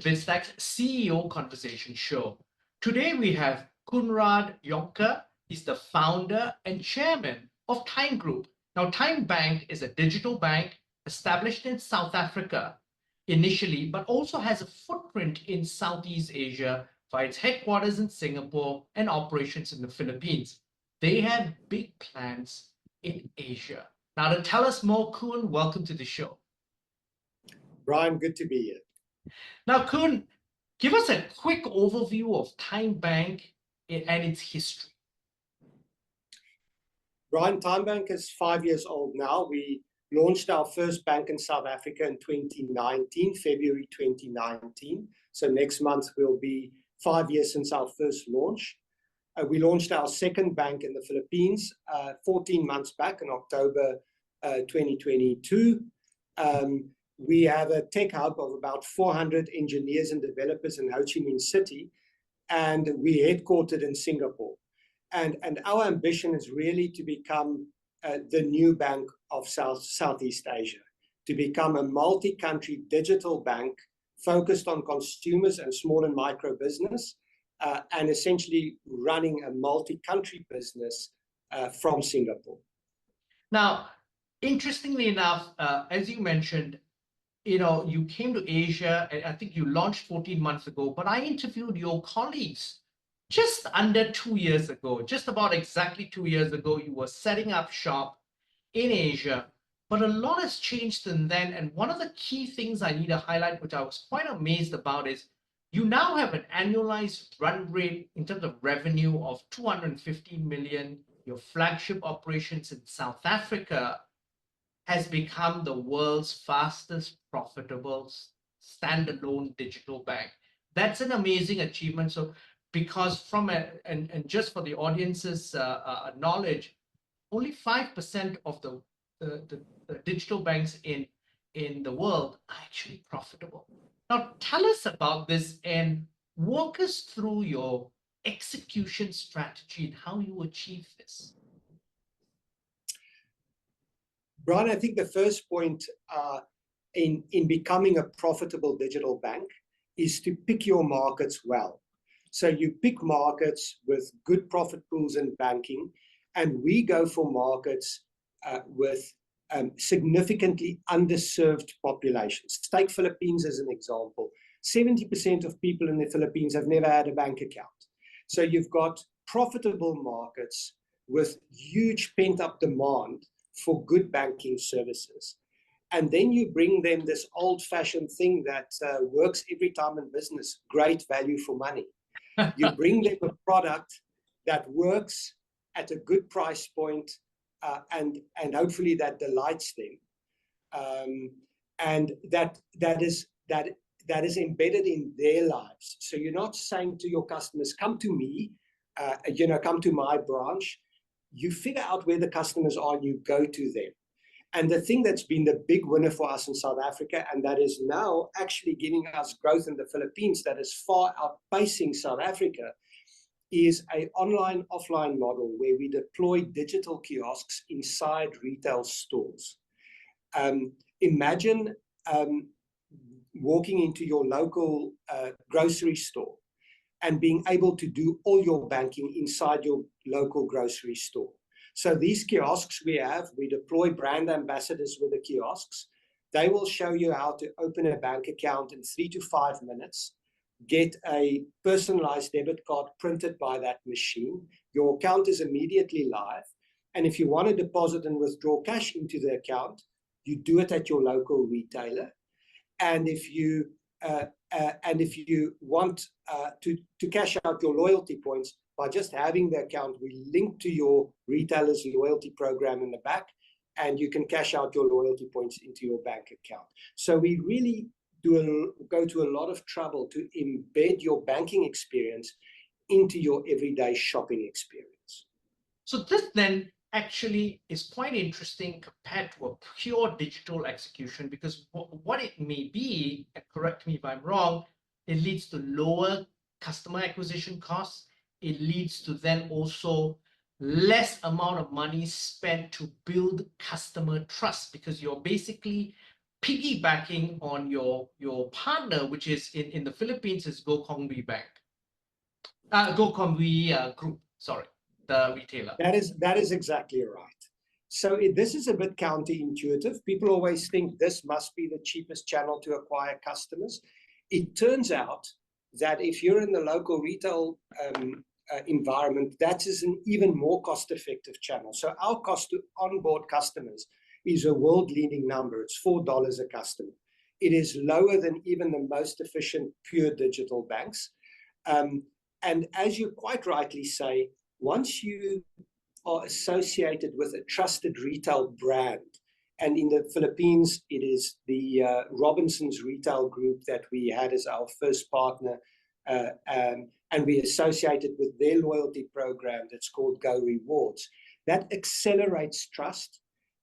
Biztech's CEO Conversation Show. Today we have Kunrad Jonker. He's the founder and chairman of Time Group. Now, TymeBank is a digital bank established in South Africa initially, but also has a footprint in Southeast Asia via its headquarters in Singapore and operations in the Philippines. They have big plans in Asia. Now, to tell us more, Kun, welcome to the show. Brian, good to be here. Now, Kun, give us a quick overview of TymeBank and its history. Brian, TymeBank is 5 years old now. We launched our first bank in South Africa in 2019, February 2019. So next month will be 5 years since our first launch. We launched our second bank in the Philippines 14 months back in October 2022. We have a tech hub of about 400 engineers and developers in Ho Chi Minh City, and we're headquartered in Singapore. And our ambition is really to become the new bank of Southeast Asia, to become a multi-country digital bank focused on consumers and small and micro business, and essentially running a multi-country business from Singapore. Now, interestingly enough, as you mentioned, you came to Asia, and I think you launched 14 months ago, but I interviewed your colleagues just under 2 years ago, just about exactly 2 years ago. You were setting up shop in Asia, but a lot has changed since then. And one of the key things I need to highlight, which I was quite amazed about, is you now have an annualized run rate in terms of revenue of 250 million. Your flagship operations in South Africa has become the world's fastest profitable standalone digital bank. That's an amazing achievement. So, because and just for the audience's knowledge, only 5% of the digital banks in the world are actually profitable. Now, tell us about this and walk us through your execution strategy and how you achieve this. Brian, I think the first point in becoming a profitable digital bank is to pick your markets well. So you pick markets with good profit pools in banking, and we go for markets with significantly underserved populations. Take Philippines as an example. 70% of people in the Philippines have never had a bank account. So you've got profitable markets with huge pent-up demand for good banking services. And then you bring them this old-fashioned thing that works every time in business, great value for money. You bring them a product that works at a good price point, and hopefully that delights them, and that is embedded in their lives. So you're not saying to your customers, come to me, come to my branch. You figure out where the customers are, and you go to them. And the thing that's been the big winner for us in South Africa, and that is now actually giving us growth in the Philippines that is far outpacing South Africa, is an online-offline model where we deploy digital kiosks inside retail stores. Imagine walking into your local grocery store and being able to do all your banking inside your local grocery store. So these kiosks we deploy brand ambassadors with the kiosks. They will show you how to open a bank account in 3 to 5 minutes, get a personalized debit card printed by that machine. Your account is immediately live. And if you want to deposit and withdraw cash into the account, you do it at your local retailer. And if you want to cash out your loyalty points, by just having the account, we link to your retailer's loyalty program in the back, and you can cash out your loyalty points into your bank account. So we really go to a lot of trouble to embed your banking experience into your everyday shopping experience. So this then actually is quite interesting compared to a pure digital execution, because what it may be, and correct me if I'm wrong, it leads to lower customer acquisition costs. It leads to then also less amount of money spent to build customer trust, because you're basically piggybacking on your partner, which is in the Philippines is GoCongbi Bank, GoCongbi Group, sorry, the retailer. That is exactly right. So this is a bit counterintuitive. People always think this must be the cheapest channel to acquire customers. It turns out that if you're in the local retail environment, that is an even more cost-effective channel. So our cost to onboard customers is a world-leading number. It's $4 a customer. It is lower than even the most efficient pure digital banks. And as you quite rightly say, once you are associated with a trusted retail brand, and in the Philippines, it is the Robinsons Retail Group that we had as our first partner, and we associated with their loyalty program that's called Go Rewards. That accelerates trust,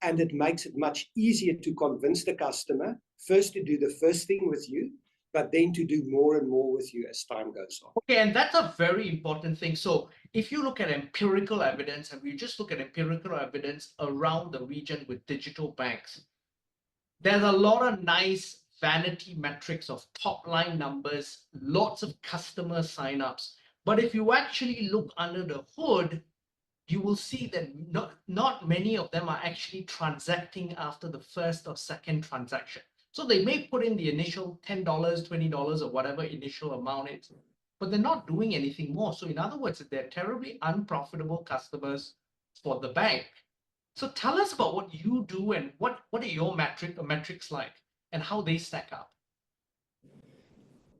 and it makes it much easier to convince the customer first to do the first thing with you, but then to do more and more with you as time goes on. Okay, and that's a very important thing. So if you look at empirical evidence, and we just look at empirical evidence around the region with digital banks, there's a lot of nice vanity metrics of top line numbers, lots of customer signups. But if you actually look under the hood, you will see that not many of them are actually transacting after the first or second transaction. So they may put in the initial $10, $20, or whatever initial amount is, but they're not doing anything more. So in other words, they're terribly unprofitable customers for the bank. So tell us about what you do and what are your metrics like and how they stack up.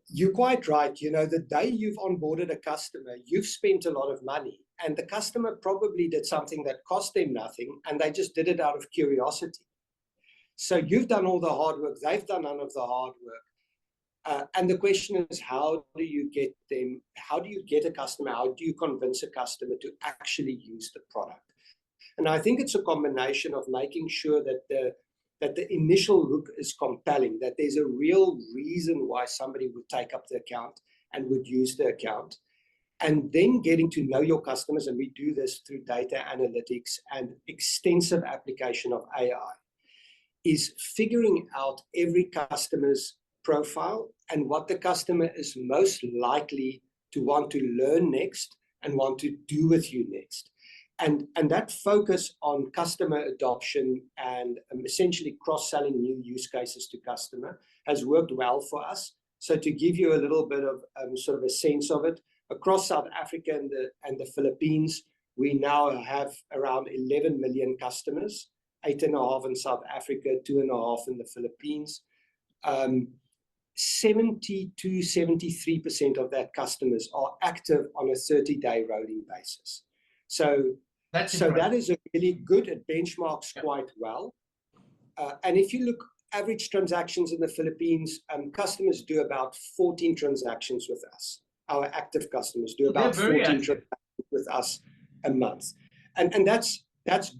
You're quite right. You know, the day you've onboarded a customer, you've spent a lot of money, and the customer probably did something that cost them nothing, and they just did it out of curiosity. So you've done all the hard work, they've done none of the hard work. And the question is, how do you get them? How do you get a customer? How do you convince a customer to actually use the product? And I think it's a combination of making sure that the initial look is compelling, that there's a real reason why somebody would take up the account and would use the account. And then getting to know your customers, and we do this through data analytics and extensive application of AI, is figuring out every customer's profile and what the customer is most likely to want to learn next and want to do with you next. And that focus on customer adoption and essentially cross-selling new use cases to customer has worked well for us. So to give you a little bit of sort of a sense of it, across South Africa and the Philippines, we now have around 11 million customers, 8.5 in South Africa, 2.5 in the Philippines. 70-73% of that customers are active on a 30-day rolling basis. So that is a really good. It benchmarks quite well. And if you look average transactions in the Philippines, customers do about 14 transactions with us. Our active customers do about 14 transactions with us a month. And that's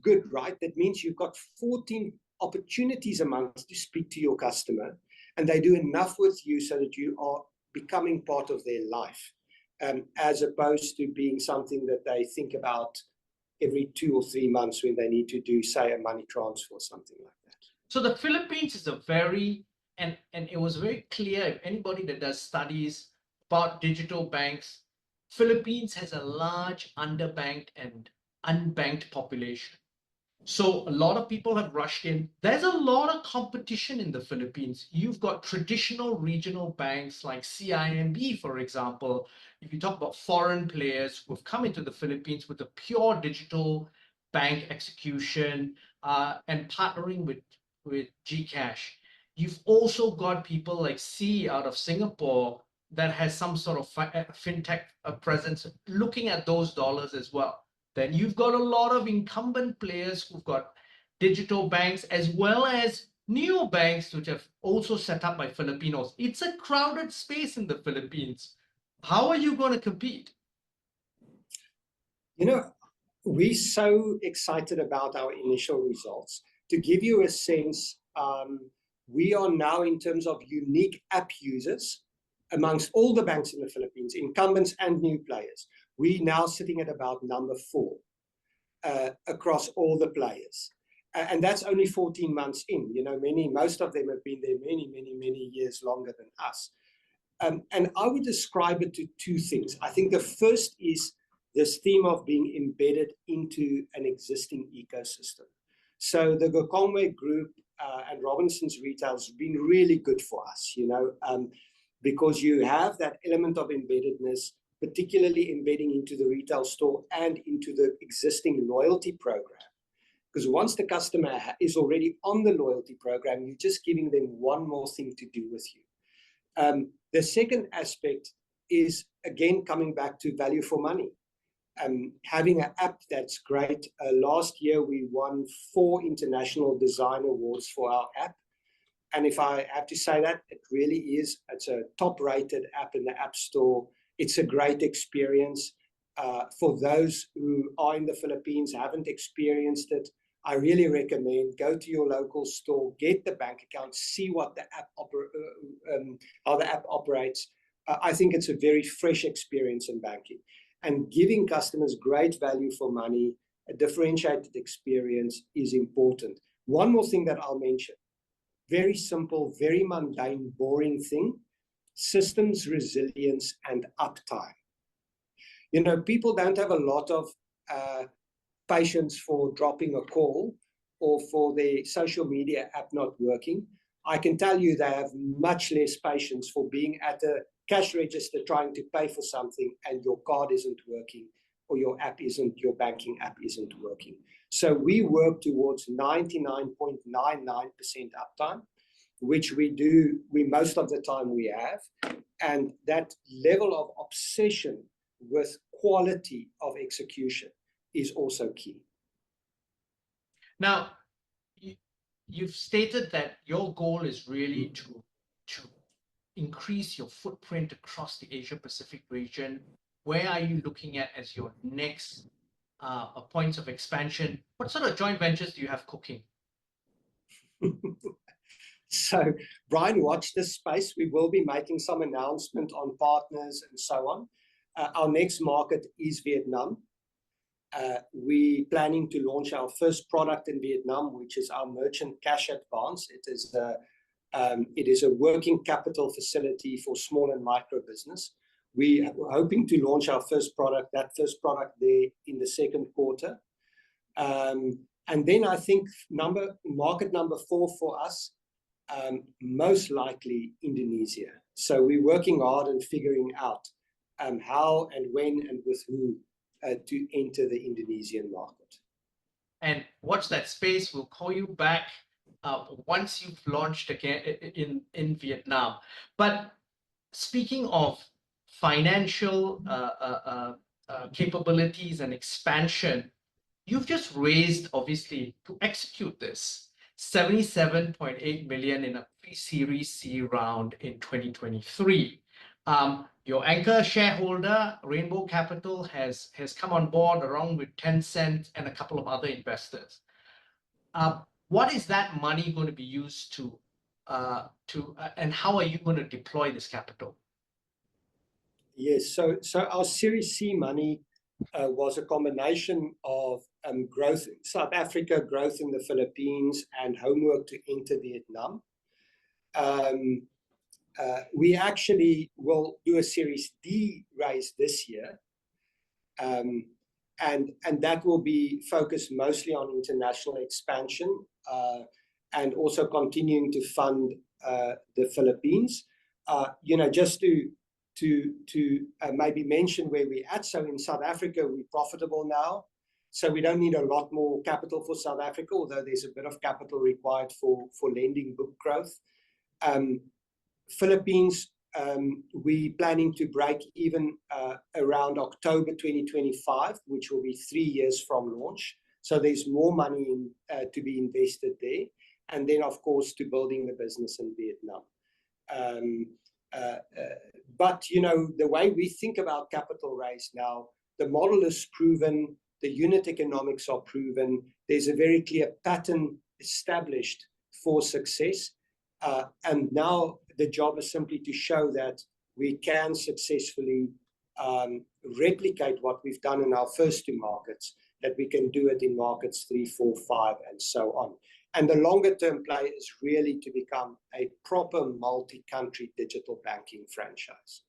good, right? That means you've got 14 opportunities a month to speak to your customer, and they do enough with you so that you are becoming part of their life, as opposed to being something that they think about every 2 or 3 months when they need to do, say, a money transfer or something like that. So the Philippines is a very, and it was very clear, if anybody that does studies about digital banks, Philippines has a large underbanked and unbanked population. So a lot of people have rushed in. There's a lot of competition in the Philippines. You've got traditional regional banks like CIMB, for example. If you talk about foreign players who have come into the Philippines with a pure digital bank execution and partnering with GCash. You've also got people like C out of Singapore that has some sort of fintech presence looking at those dollars as well. Then you've got a lot of incumbent players who've got digital banks as well as neobanks, which have also set up by Filipinos. It's a crowded space in the Philippines. How are you going to compete? You know, we're so excited about our initial results. To give you a sense, we are now, in terms of unique app users, amongst all the banks in the Philippines, incumbents and new players, we're now sitting at about number 4 across all the players. And that's only 14 months in. You know, most of them have been there many years longer than us. And I would describe it to two things. I think the first is this theme of being embedded into an existing ecosystem. So the Gokongwei Group and Robinson's Retail has been really good for us, you know, because you have that element of embeddedness, particularly embedding into the retail store and into the existing loyalty program. Because once the customer is already on the loyalty program, you're just giving them one more thing to do with you. The second aspect is, again, coming back to value for money. Having an app that's great. Last year, we won 4 international design awards for our app. And if I have to say that, it really is. It's a top-rated app in the App Store. It's a great experience. For those who are in the Philippines, haven't experienced it, I really recommend go to your local store, get the bank account, see what the app how the app operates. I think it's a very fresh experience in banking, and giving customers great value for money, a differentiated experience is important. One more thing that I'll mention, very simple, very mundane, boring thing, systems resilience and uptime. You know, people don't have a lot of patience for dropping a call or for their social media app not working. I can tell you they have much less patience for being at a cash register trying to pay for something and your card isn't working, or your banking app isn't working. So we work towards 99.99% uptime, which we most of the time we have. And that level of obsession with quality of execution is also key. Now, you've stated that your goal is really to increase your footprint across the Asia-Pacific region. Where are you looking at as your next points of expansion? What sort of joint ventures do you have cooking? So, Brian, watch this space. We will be making some announcement on partners and so on. Our next market is Vietnam. We're planning to launch our first product in Vietnam, which is our merchant cash advance. It is a working capital facility for small and micro business. We are hoping to launch our first product there in the second quarter. And then I think market number 4 for us, most likely Indonesia. So we're working hard and figuring out how and when and with who to enter the Indonesian market. And watch that space. We'll call you back once you've launched again in Vietnam. But speaking of financial capabilities and expansion, you've just raised, obviously, to execute this, 77.8 million in a pre-Series C round in 2023. Your anchor shareholder, Rainbow Capital, has come on board along with Tencent and a couple of other investors. What is that money going to be used to, and how are you going to deploy this capital? Yes, so our Series C money was a combination of growth in South Africa, growth in the Philippines, and homework to enter Vietnam. We actually will do a Series D raise this year, and that will be focused mostly on international expansion and also continuing to fund the Philippines. You know, just to maybe mention where we're at. So in South Africa, we're profitable now. So we don't need a lot more capital for South Africa, although there's a bit of capital required for lending book growth. Philippines, we're planning to break even around October 2025, which will be 3 years from launch. So there's more money to be invested there. And then, of course, to building the business in Vietnam. But, you know, the way we think about capital raise now, the model is proven, the unit economics are proven, there's a very clear pattern established for success. And now the job is simply to show that we can successfully replicate what we've done in our first 2 markets that we can do it in markets 3, 4, 5, and so on. And the longer term play is really to become a proper multi-country digital banking franchise.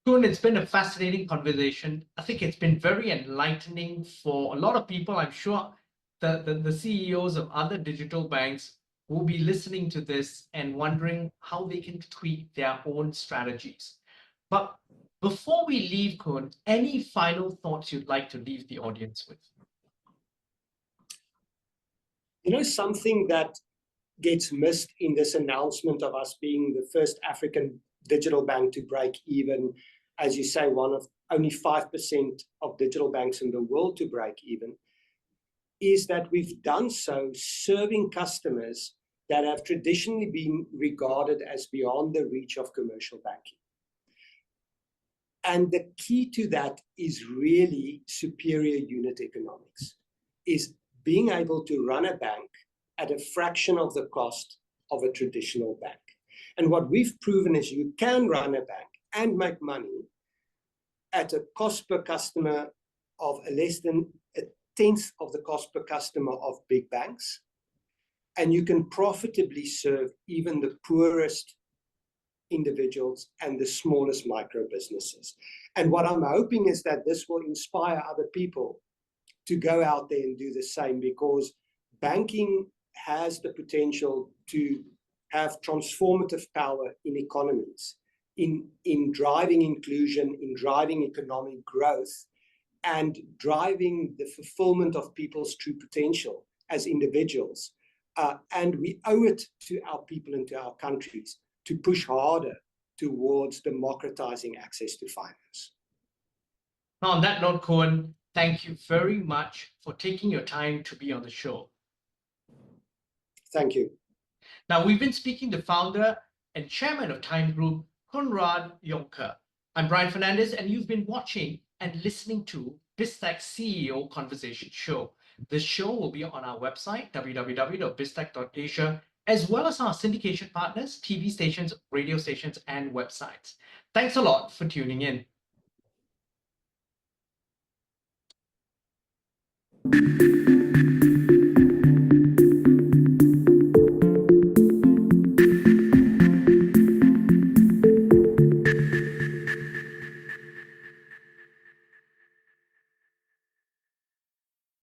Koen, it's been a fascinating conversation. I think it's been very enlightening for a lot of people. I'm sure the CEOs of other digital banks will be listening to this and wondering how they can tweak their own strategies. But before we leave, Koen, any final thoughts you'd like to leave the audience with? You know, something that gets missed in this announcement of us being the first African digital bank to break even, as you say, one of only 5% of digital banks in the world to break even, is that we've done so serving customers that have traditionally been regarded as beyond the reach of commercial banking. And the key to that is really superior unit economics, is being able to run a bank at a fraction of the cost of a traditional bank. And what we've proven is you can run a bank and make money at a cost per customer of less than a tenth of the cost per customer of big banks. And you can profitably serve even the poorest individuals and the smallest micro businesses. And what I'm hoping is that this will inspire other people to go out there and do the same, because banking has the potential to have transformative power in economies, in driving inclusion, in driving economic growth, and driving the fulfillment of people's true potential as individuals. And we owe it to our people and to our countries to push harder towards democratizing access to finance. Now, on that note, Koen, thank you very much for taking your time to be on the show. Thank you. Now, we've been speaking to founder and chairman of Time Group, Conrad Jonker. I'm Brian Fernandez, and you've been watching and listening to Biztech CEO Conversation Show. This show will be on our website, www.biztech.asia, as well as our syndication partners, TV stations, radio stations, and websites. Thanks a lot for tuning in.